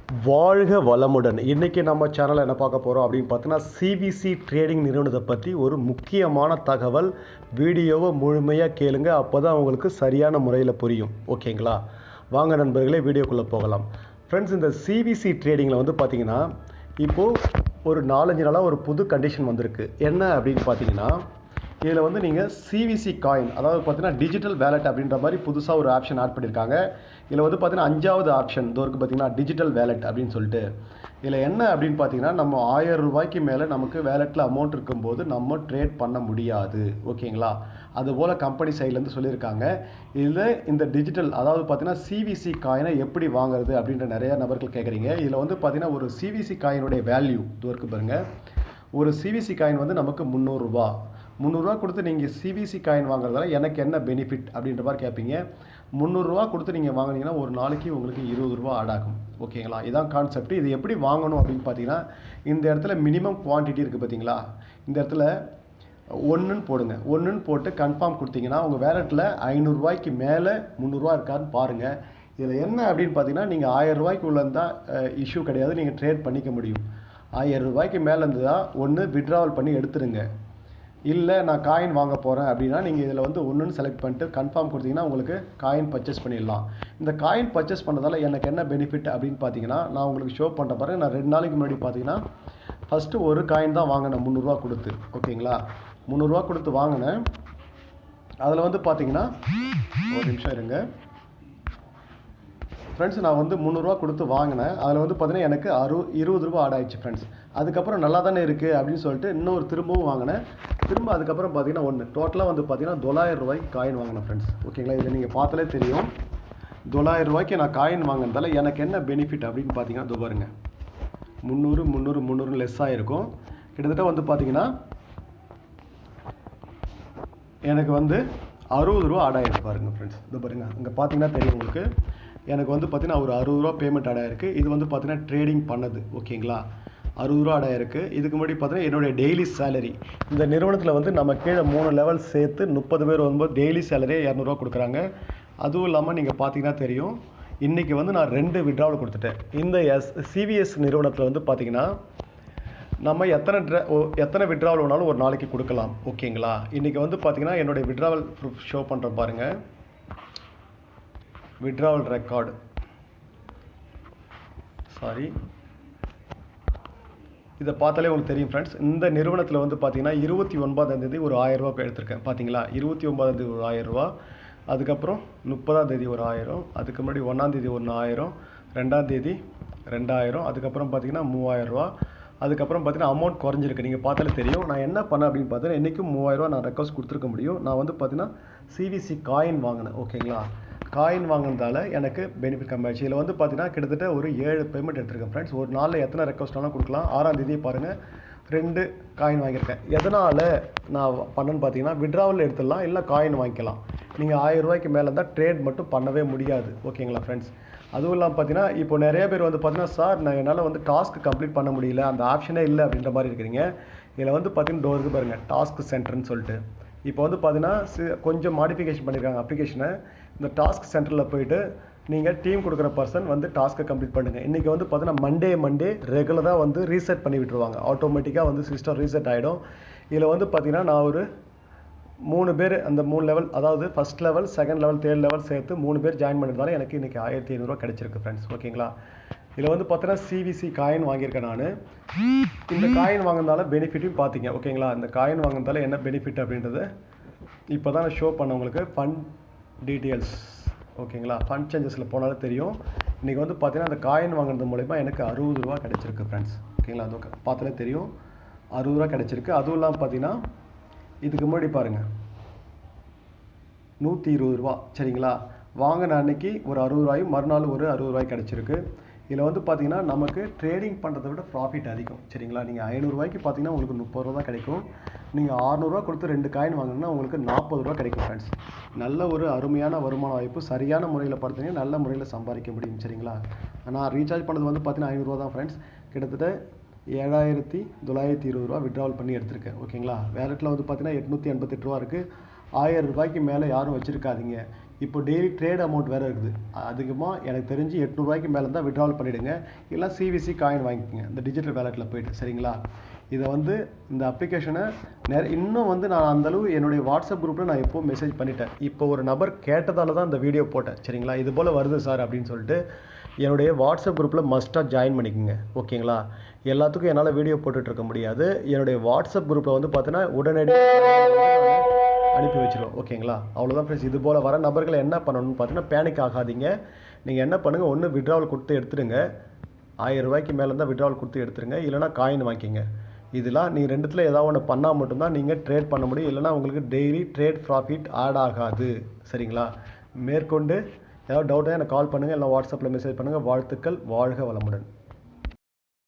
வாழ்க வளமுடன். இன்றைக்கி நம்ம சேனலில் என்ன பார்க்க போகிறோம் அப்படின்னு பார்த்தீங்கன்னா, சிவிசி ட்ரேடிங் நிறுவனத்தை பற்றி ஒரு முக்கியமான தகவல். வீடியோவை முழுமையாக கேளுங்க, அப்போ தான் உங்களுக்கு சரியான முறையில் புரியும். ஓகேங்களா? வாங்க நண்பர்களே, வீடியோக்குள்ளே போகலாம். ஃப்ரெண்ட்ஸ், இந்த சிவிசி ட்ரேடிங்கில் வந்து பார்த்திங்கன்னா, இப்போது ஒரு 4-5 நாளாக ஒரு புது கண்டிஷன் வந்திருக்கு. என்ன அப்படின்னு பார்த்தீங்கன்னா, இதில் வந்து நீங்கள் சிவிசி காயின், அதாவது பார்த்தீங்கன்னா டிஜிட்டல் வேலெட் அப்படின்ற மாதிரி புதுசாக ஒரு ஆப்ஷன் ஆட் பண்ணியிருக்காங்க. இதில் வந்து பார்த்தீங்கன்னா 5வது ஆப்ஷன் இருக்குது பார்த்தீங்கன்னா, டிஜிட்டல் வேலெட் அப்படின்னு சொல்லிட்டு. இதில் என்ன அப்படின்னு பார்த்தீங்கன்னா, நம்ம 1000 ரூபாய்க்கு மேலே நமக்கு வேலெட்டில் அமௌண்ட் இருக்கும்போது நம்ம ட்ரேட் பண்ண முடியாது. ஓகேங்களா? அதுபோல் கம்பெனி சைட்லேருந்து சொல்லியிருக்காங்க. இதில் இந்த டிஜிட்டல், அதாவது பார்த்தீங்கன்னா சிவிசி காயினை எப்படி வாங்குறது அப்படின்ற நிறைய நபர்கள் கேட்குறீங்க. இதில் வந்து பார்த்தீங்கன்னா ஒரு சிவிசி காயினுடைய வேல்யூ இது இருக்குது பாருங்கள். ஒரு சிவிசி காயின் வந்து நமக்கு 300 ரூபா. 300 ரூபா கொடுத்து நீங்கள் சிவிசி காயின் வாங்குறதால எனக்கு என்ன பெனிஃபிட் அப்படின்ற மாதிரி கேட்பீங்க. 300 ரூபா கொடுத்து நீங்கள் வாங்கினீங்கன்னா ஒரு நாளைக்கு உங்களுக்கு 20 ரூபா ஆட் ஆகும். ஓகேங்களா? இதான் கான்செப்ட். இது எப்படி வாங்கணும் அப்படின்னு பார்த்தீங்கன்னா, இந்த இடத்துல மினிமம் குவான்டிட்டி இருக்குது பார்த்தீங்களா, இந்த இடத்துல 1ன்னு போடுங்க. 1ன்னு போட்டு கன்ஃபார்ம் கொடுத்தீங்கன்னா உங்கள் வேலெட்டில் 500 ரூபாய்க்கு மேலே 300 ரூபா இருக்கான்னு பாருங்கள். இதில் என்ன அப்படின்னு பார்த்தீங்கன்னா, நீங்கள் 1000 ரூபாய்க்கு உள்ள இருந்தால் இஷ்யூ கிடையாது, நீங்கள் ட்ரேட் பண்ணிக்க முடியும். 1000 ரூபாய்க்கு மேலே இருந்ததா ஒன்று விட்ராவல் பண்ணி எடுத்துருங்க. இல்லை நான் காயின் வாங்க போகிறேன் அப்படின்னா நீங்கள் இதில் வந்து 1ன்னு செலக்ட் பண்ணிட்டு கன்ஃபார்ம் கொடுத்தீங்கன்னா உங்களுக்கு காயின் பர்ச்சேஸ் பண்ணிடலாம். இந்த காயின் பர்ச்சேஸ் பண்ணுறதால எனக்கு என்ன பெனிஃபிட் அப்படின்னு பார்த்தீங்கன்னா, நான் உங்களுக்கு ஷோ பண்ணுற பாருங்க. நான் 2 நாளைக்கு முன்னாடி பார்த்தீங்கன்னா ஃபஸ்ட்டு ஒரு காயின் தான் வாங்கினேன் 300 ரூபா கொடுத்து. ஓகேங்களா? 300 ரூபா கொடுத்து வாங்கினேன். அதில் வந்து பார்த்தீங்கன்னா, ஒரு நிமிஷம் இருங்க ஃப்ரெண்ட்ஸ், நான் வந்து 300 ரூபா கொடுத்து வாங்கினேன். அதில் வந்து பார்த்தீங்கன்னா எனக்கு 20 ரூபா ஆட் ஆகிடுச்சு ஃப்ரெண்ட்ஸ். அதுக்கப்புறம் நல்லா தானே இருக்குது அப்படின்னு சொல்லிட்டு இன்னொரு திரும்பவும் வாங்கினேன். திரும்ப அதுக்கப்புறம் பார்த்தீங்கன்னா ஒன்று டோட்டலாக வந்து பார்த்தீங்கன்னா 900 ரூபாய்க்கு காயின் வாங்கினேன் ஃப்ரெண்ட்ஸ். ஓகேங்களா? இதில் நீங்கள் பார்த்தாலே தெரியும். 900 ரூபாய்க்கு நான் காயின் வாங்கினதால எனக்கு என்ன பெனிஃபிட் அப்படின்னு பார்த்தீங்கன்னா, இதோ பாருங்க, 300 லெஸ்ஸாக இருக்கும். கிட்டத்தட்ட வந்து பார்த்தீங்கன்னா எனக்கு வந்து 60 ரூபா ஆட் ஆகிருக்கு பாருங்கள் ஃப்ரெண்ட்ஸ். இது பாருங்கள், இங்கே பார்த்தீங்கன்னா தெரியும் உங்களுக்கு. எனக்கு வந்து பார்த்தீங்கன்னா ஒரு 60 ரூபா பேமெண்ட் ஆட் ஆகிருக்கு. இது வந்து பார்த்தீங்கன்னா ட்ரேடிங் பண்ணது. ஓகேங்களா? 60 ரூபா ஆட் ஆகிருக்கு. இதுக்கு முன்னாடி பார்த்தீங்கன்னா என்னுடைய டெய்லி சேலரி, இந்த நிறுவனத்தில் வந்து நம்ம கீழே 3 லெவல் சேர்த்து 30 பேர் வரும்போது டெய்லி சேலரியே 200 ரூபா கொடுக்குறாங்க. அதுவும் இல்லாமல் நீங்கள் பார்த்தீங்கன்னா தெரியும், இன்றைக்கி வந்து நான் 2 விட்ராவல் கொடுத்துட்டேன். இந்த சிவிஎஸ் நிறுவனத்தில் வந்து பார்த்தீங்கன்னா நம்ம எத்தனை விட்ராவல் வேணாலும் ஒரு நாளைக்கு கொடுக்கலாம். ஓகேங்களா? இன்றைக்கி வந்து பார்த்தீங்கன்னா என்னுடைய விட்ராவல் ப்ரூஃப் ஷோ பண்ணுற பாருங்கள். விட்ராவல் ரெக்கார்டு, சாரி, இதை பார்த்தாலே உங்களுக்கு தெரியும் ஃப்ரெண்ட்ஸ். இந்த நிறுவனத்தில் வந்து பார்த்தீங்கன்னா 29ஆம் தேதி ஒரு 1000 ரூபா எடுத்திருக்கேன். பார்த்தீங்களா? 29ஆம் தேதி ஒரு 1000 ரூபா, அதுக்கப்புறம் 30ஆம் தேதி ஒரு 1000, அதுக்கு முன்னாடி 1ஆம் தேதி ஒரு 1000, 2ஆம் தேதி 2000, அதுக்கப்புறம் பார்த்தீங்கன்னா 3000 ரூபா. அதுக்கப்புறம் பார்த்தீங்கன்னா அமௌண்ட் குறைஞ்சிருக்கு. நீங்கள் பார்த்தாலே தெரியும். நான் என்ன பண்ணேன் அப்படின்னு பார்த்தீங்கன்னா, இன்றைக்கும் 3000 ரூபா நான் ரெக்வஸ்ட் கொடுத்துருக்க முடியும். நான் வந்து பார்த்தீங்கன்னா சிவிசி காயின் வாங்கினேன். ஓகேங்களா? காயின் வாங்கினதால எனக்கு பெனிஃபிட் கம்மியாச்சு. இதில் வந்து பார்த்தீங்கன்னா கிட்டத்தட்ட ஒரு 7 பேமெண்ட் எடுத்திருக்கேன் ஃப்ரெண்ட்ஸ். ஒரு நாளில் எத்தனை ரெக்வஸ்ட்னாலும் கொடுக்கலாம். 6ஆம் தேதி பாருங்கள், 2 காயின் வாங்கியிருக்கேன். எதனால் நான் பண்ணேன்னு பார்த்தீங்கன்னா, விட்ராவல் எடுத்துடலாம், இல்லை காயின் வாங்கிக்கலாம். நீங்கள் 1000 ரூபாய்க்கு மேலே இருந்தால் ட்ரேட் மட்டும் பண்ணவே முடியாது. ஓகேங்களா ஃப்ரெண்ட்ஸ்? அதுவும் இல்லாமல் பார்த்தீங்கன்னா இப்போ நிறைய பேர் வந்து பார்த்தீங்கன்னா, சார் நான் என்னால் வந்து டாஸ்க் கம்ப்ளீட் பண்ண முடியல, அந்த ஆப்ஷனே இல்லை அப்படின்ற மாதிரி இருக்கிறீங்க. இதில் வந்து பார்த்தீங்கன்னா டோருக்கு பாருங்கள், டாஸ்க் சென்டர்னு சொல்லிட்டு. இப்போ வந்து பார்த்தீங்கன்னா கொஞ்சம் மாடிஃபிகேஷன் பண்ணியிருக்காங்க அப்ளிகேஷனை. இந்த டாஸ்க் சென்டரில் போய்ட்டு நீங்கள் டீம் கொடுக்குற பர்சன் வந்து டாஸ்க்கை கம்ப்ளீட் பண்ணுங்கள். இன்றைக்கி வந்து பார்த்தீங்கன்னா மண்டே ரெகுலராக வந்து ரீசெட் பண்ணி விட்டுருவாங்க. ஆட்டோமேட்டிக்காக வந்து சிஸ்டம் ரீசெட் ஆகிடும். இதில் வந்து பார்த்தீங்கன்னா நான் ஒரு 3 பேர், அந்த 3 லெவல், அதாவது first level, second level, third level சேர்த்து 3 பேர் ஜாயின் பண்ணியிருந்தாலும் எனக்கு இன்றைக்கி 1500 ரூபா கிடச்சிருக்கு ஃப்ரெண்ட்ஸ். ஓகேங்களா? இதில் வந்து பார்த்தீங்கன்னா சிவிசி காயின் வாங்கியிருக்கேன் நான். இந்த காயின் வாங்கினால பெனிஃபிட்டும் பார்த்தீங்க. ஓகேங்களா? இந்த காயின் வாங்கினதால என்ன பெனிஃபிட் அப்படின்றது இப்போ தான் நான் ஷோ பண்ணவங்களுக்கு. ஃபண்ட் டீட்டெயில்ஸ், ஓகேங்களா? ஃபண்ட் சேஞ்சஸில் போனாலும் தெரியும். இன்றைக்கி வந்து பார்த்தீங்கன்னா அந்த காயின் வாங்கினது மூலிமா எனக்கு 60 ரூபா கிடச்சிருக்கு ஃப்ரெண்ட்ஸ். ஓகேங்களா? அது பார்த்தாலே தெரியும், 60 ரூபா கிடச்சிருக்கு. அதுவும் இல்லாமல் பார்த்தீங்கன்னா இதுக்கு முன்னாடி பாருங்கள், 120 ரூபா. சரிங்களா? வாங்கின அன்னைக்கு ஒரு 60 ரூபாயும் மறுநாள் ஒரு 60 ரூபாய் கிடச்சிருக்கு. இதில் வந்து பார்த்தீங்கன்னா நமக்கு ட்ரேடிங் பண்ணுறதை விட ப்ராஃபிட் அதிகம். சரிங்களா? நீங்கள் 500 ரூபாய்க்கு பார்த்தீங்கன்னா உங்களுக்கு 30 ரூபா தான் கிடைக்கும். நீங்கள் 600 ரூபா கொடுத்து 2 காயின் வாங்கினா உங்களுக்கு 40 ரூபா கிடைக்கும் ஃப்ரெண்ட்ஸ். நல்ல ஒரு அருமையான வருமான வாய்ப்பு. சரியான முறையில் பார்த்தீங்கன்னா நல்ல முறையில் சம்பாதிக்க முடியும். சரிங்களா? நான் ரீசார்ஜ் பண்ணது வந்து பார்த்தீங்கன்னா 500 ரூபா தான் ஃப்ரெண்ட்ஸ். கிட்டத்தட்ட 7920 ரூபா விட்ராவல் பண்ணி எடுத்திருக்கேன். ஓகேங்களா? வேலெட்டில் வந்து பார்த்தீங்கன்னா 888 ரூபா இருக்குது. 1000 ரூபாய்க்கு மேலே யாரும் வச்சுருக்காதீங்க. இப்போ டெய்லி ட்ரேட் அமௌண்ட் வேறு இருக்குது. அதிகமாக எனக்கு தெரிஞ்சு ரூ. 800 மேலே தான் விட்ராவல் பண்ணிவிடுங்க. இல்லை சிவிசி காயின் வாங்கிக்கோங்க இந்த டிஜிட்டல் வேலெட்டில் போய்ட்டு. சரிங்களா? இதை வந்து இந்த அப்ளிகேஷனை இன்னும் வந்து நான் அந்தளவு என்னுடைய வாட்ஸ்அப் குரூப்பில் நான் எப்போது மெசேஜ் பண்ணிட்டேன். இப்போ ஒரு நபர் கேட்டதால தான் இந்த வீடியோ போட்டேன். சரிங்களா? இது போல் வருது சார் அப்படின்னு சொல்லிட்டு என்னுடைய வாட்ஸ்அப் குரூப்பில் மஸ்ட்டாக ஜாயின் பண்ணிக்கோங்க. ஓகேங்களா? எல்லாத்துக்கும் என்னால் வீடியோ போட்டுட்ருக்க முடியாது. என்னுடைய வாட்ஸ்அப் குரூப்பில் வந்து பார்த்தீங்கன்னா உடனடியாக அனுப்பி வச்சிருவோம். ஓகேங்களா? அவ்வளோதான் ஃப்ரெண்ட்ஸ். இது போல் வர நபர்களை என்ன பண்ணணும்னு பார்த்தீங்கன்னா பேனிக் ஆகாதீங்க. நீங்கள் என்ன பண்ணுங்கள், ஒன்று விட்ராவல் கொடுத்து எடுத்துடுங்க. ரூ. 1000 மேலே இருந்தால் விட்ராவல் கொடுத்து எடுத்துருங்க. இல்லைனா காயின் வாங்கிக்கிங்க. இதெல்லாம் நீங்கள் ரெண்டுத்தில் ஏதாவது ஒன்று பண்ணால் மட்டும்தான் நீங்கள் ட்ரேட் பண்ண முடியும். இல்லைனா உங்களுக்கு டெய்லி ட்ரேட் ப்ராஃபிட் ஆட் ஆகாது. சரிங்களா? மேற்கொண்டு ஏதாவது டவுட்டாக எனக்கு கால் பண்ணுங்கள், இல்லை வாட்ஸ்அப்பில் மெசேஜ் பண்ணுங்கள். வாழ்த்துக்கள். வாழ்க வளமுடன்.